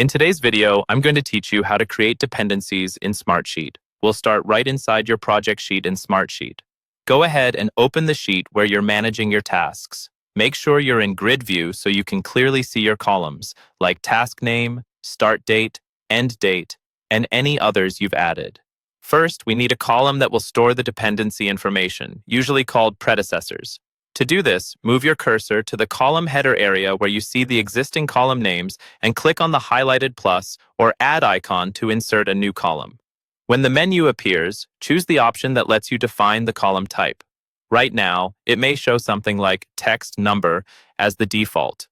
In today's video, I'm going to teach you how to create dependencies in Smartsheet. We'll start right inside your project sheet in Smartsheet. Go ahead and open the sheet where you're managing your tasks. Make sure you're in grid view so you can clearly see your columns, like task name, start date, end date, and any others you've added. First, we need a column that will store the dependency information, usually called predecessors. To do this, move your cursor to the column header area where you see the existing column names and click on the highlighted plus or add icon to insert a new column. When the menu appears, choose the option that lets you define the column type. Right now, it may show something like text number as the default.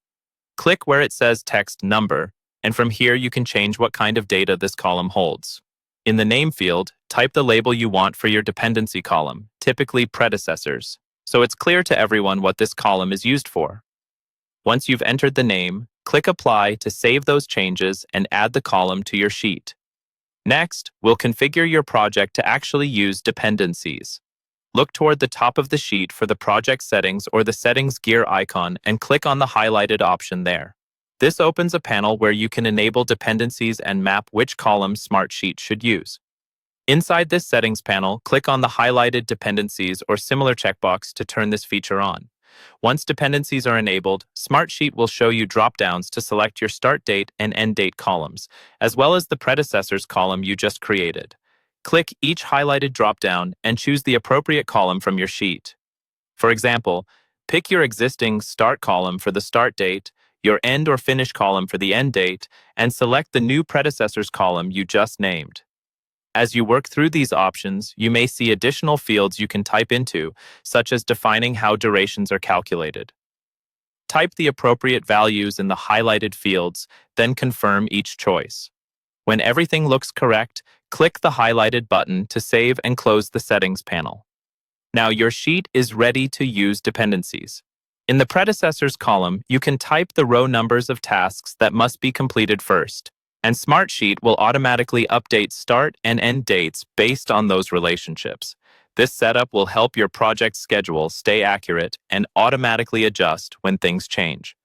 Click where it says text number, and from here you can change what kind of data this column holds. In the name field, type the label you want for your dependency column, typically predecessors, so it's clear to everyone what this column is used for. Once you've entered the name, click Apply to save those changes and add the column to your sheet. Next, we'll configure your project to actually use dependencies. Look toward the top of the sheet for the project settings or the settings gear icon and click on the highlighted option there. This opens a panel where you can enable dependencies and map which column Smartsheet should use. Inside this settings panel, click on the highlighted dependencies or similar checkbox to turn this feature on. Once dependencies are enabled, Smartsheet will show you drop-downs to select your start date and end date columns, as well as the predecessors column you just created. Click each highlighted drop-down and choose the appropriate column from your sheet. For example, pick your existing start column for the start date, your end or finish column for the end date, and select the new predecessors column you just named. As you work through these options, you may see additional fields you can type into, such as defining how durations are calculated. Type the appropriate values in the highlighted fields, then confirm each choice. When everything looks correct, click the highlighted button to save and close the settings panel. Now your sheet is ready to use dependencies. In the predecessors column, you can type the row numbers of tasks that must be completed first, and Smartsheet will automatically update start and end dates based on those relationships. This setup will help your project schedule stay accurate and automatically adjust when things change.